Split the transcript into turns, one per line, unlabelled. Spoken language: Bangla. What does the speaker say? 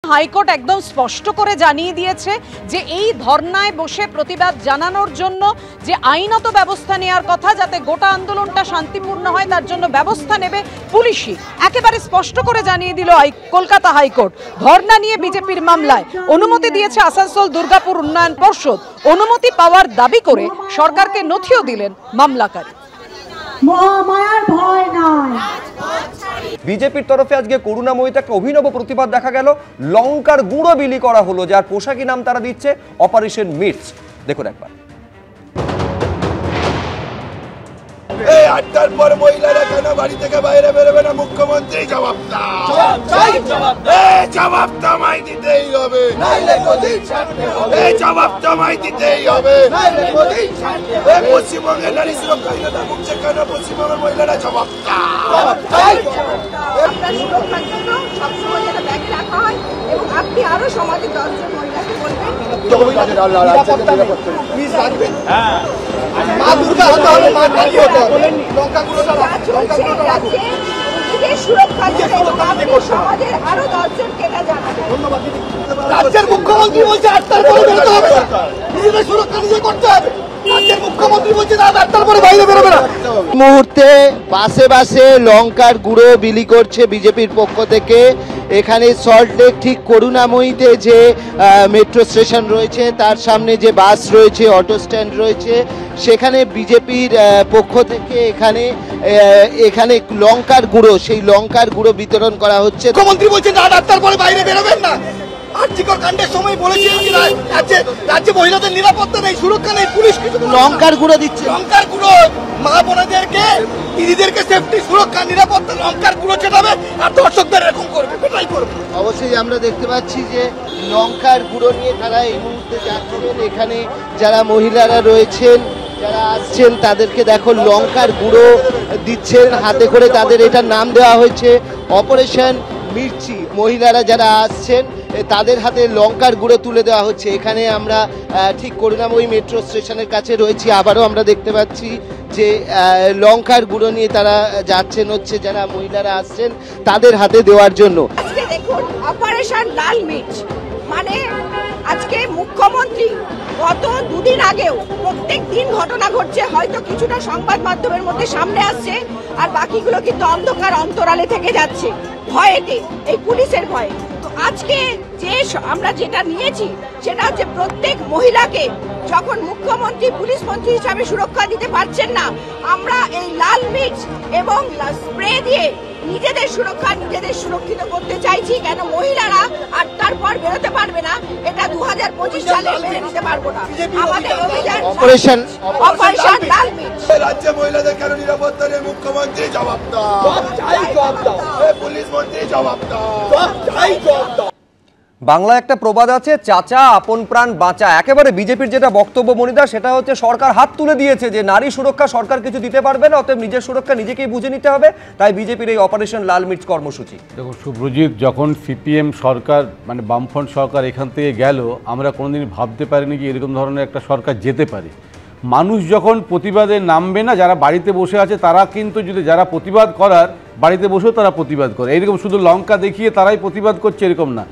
হাইকোর্ট একদম স্পষ্ট করে জানিয়ে দিয়েছে যে এই ধর্নায় বসে প্রতিবাদ জানানোর জন্য যে আইনত ব্যবস্থা নেওয়ার কথা, যাতে গোটা আন্দোলনটা শান্তিপূর্ণ হয় তার জন্য ব্যবস্থা নেবে পুলিশই। একেবারে স্পষ্ট করে জানিয়ে দিল কলকাতা হাইকোর্ট। ধর্না নিয়ে বিজেপির মামলায় অনুমতি দিয়েছে আসানসোল দুর্গাপুর উন্নয়ন পর্ষদ। অনুমতি পাওয়ার দাবি করে সরকারকে নথিও দিলেন মামলাকারী।
বিজেপির তরফে আজকে করুণাময়ীতে একটা অভিনব প্রতিবাদ দেখা গেল। লঙ্কার গুঁড়ো বিলি করা হলো, যার পোশাকি নাম তারা দিচ্ছে অপারেশন মিটস। দেখুন একবার।
এই ৮টার পর মহিলারা কেন বাড়ি থেকে বাইরে বেরোবে না? মুখ্যমন্ত্রী জবাব জবাব তো আমায় দিতেই হবে, এই জবাব তো আমায় দিতেই হবে। পশ্চিমবঙ্গের নারী সুরক্ষা মুখছে কেন? পশ্চিমবঙ্গের মহিলারা জবাব
আপনি আরো সমাজের ১০ জন মহিলাকে বলবেন মা দুর্গা হতে হবে, মা কালী হতে হবে। সমাজের আরো 10 জনকে এটা জানাবেন। রাজ্যের মুখ্যমন্ত্রী বলছে ৮টার পরে বেরোতে হবে, নিজেদের সুরক্ষা নিজে করতে হবে। রাজ্যের মুখ্যমন্ত্রী বলছে ৮টার পরে বাইরে বেরোবে না।
মুহূর্তে বাসে বাসে লঙ্কার গুঁড়ো বিলি করছে বিজেপির পক্ষ থেকে। এখানে সল্টলেক ঠিক করুণাময়ীতে যে মেট্রো স্টেশন রয়েছে তার সামনে যে বাস রয়েছে, অটো স্ট্যান্ড রয়েছে, সেখানে বিজেপির পক্ষ থেকে এখানে লঙ্কার গুঁড়ো, সেই লঙ্কার গুঁড়ো বিতরণ করা হচ্ছে।
মুখ্যমন্ত্রী বলছেন ৮টার পরে বাইরে বেরোবেন না। আর্থিকর কাণ্ডের সময় বলেছিলেন কি রাজ্যে মহিলাদের নিরাপত্তা নেই, সুরক্ষা নেই, পুলিশ কিছু
লঙ্কার গুঁড়ো দিচ্ছে।
লঙ্কার গুঁড়ো মা বোনেদেরকে, দিদিদেরকে সেফটি, সুরক্ষা, নিরাপত্তা লঙ্কার গুঁড়ো চেটাবে আর দর্শকদের এরকম করবে, এটাই করবে।
অবশ্যই আমরা দেখতে পাচ্ছি যে লঙ্কার গুঁড়ো নিয়ে তারা এই মুহূর্তে যাচ্ছেন। এখানে যারা মহিলারা রয়েছেন, যারা আসছেন, তাদেরকে দেখো লঙ্কার গুঁড়ো দিচ্ছেন হাতে করে। তাদের এটার নাম দেওয়া হয়েছে অপারেশন মির্চি। মহিলারা যারা আসছেন তাদের হাতে লঙ্কার গুঁড়ো তুলে দেওয়া হচ্ছে। এখানে আমরা ঠিক করুণাময়ী মেট্রো স্টেশনের কাছে রয়েছি। আবারও আমরা দেখতে পাচ্ছি যে লঙ্কার গুঁড়ো নিয়ে তারা যাচ্ছেন, হচ্ছে যারা মহিলারা আসছেন তাদের হাতে দেওয়ার জন্য।
আজকে দেখুন অপারেশন লাল মির্চ, মানে আজকে মুখ্যমন্ত্রী গত দুদিন আগেও প্রত্যেক দিন ঘটনা ঘটছে, হয়তো কিছুটা সংবাদ মাধ্যমের মধ্যে সামনে আসছে আর বাকিগুলো কিন্তু অন্ধকার অন্তরালে থেকে যাচ্ছে ভয়েতে, এই পুলিশের ভয়ে। তো আজকে যে আমরা যেটা নিয়েছি সেটা হচ্ছে প্রত্যেক মহিলাকে, যখন মুখ্যমন্ত্রী পুলিশ মন্ত্রী হিসাবে সুরক্ষা দিতে পারছেন না, আমরা এই লাল মির্চ এবং স্প্রে দিয়ে নিজেদের সুরক্ষা, নিজেদের সুরক্ষিত করতে চাইছি। কেন মহিলারা ৮টার পর বেরোতে পারবে না, এটা 2025 সালে মেনে নিতে পারবো না। আমাদের অভিযান অপারেশন লাল মির্চ।
রাজ্যে মহিলাদের কেন নিরাপত্তা নেই? মুখ্যমন্ত্রী জবাব দাও, পুলিশ মন্ত্রী জবাব দাও।
বাংলায় একটা প্রবাদ আছে, চাচা আপন প্রাণ বাঁচা। একেবারে বিজেপির যেটা বক্তব্য মনিদা, সেটা হচ্ছে সরকার হাত তুলে দিয়েছে যে নারী সুরক্ষা সরকার কিছু দিতে পারবে না, অতএব নিজের সুরক্ষা নিজেকেই বুঝে নিতে হবে। তাই বিজেপির এই অপারেশন লাল মির্চ কর্মসূচি।
দেখো শুভ্রজিৎ, যখন সিপিএম সরকার মানে বামফ্রন্ট সরকার এখান থেকে গেল, আমরা কোনোদিন ভাবতে পারিনি যে এরকম ধরনের একটা সরকার যেতে পারে। মানুষ যখন প্রতিবাদে নামবে না, যারা বাড়িতে বসে আছে তারা কিন্তু, যদি যারা প্রতিবাদ করার বাড়িতে বসেও তারা প্রতিবাদ করে, এরকম শুধু লঙ্কা দেখিয়ে তারাই প্রতিবাদ করছে এরকম না।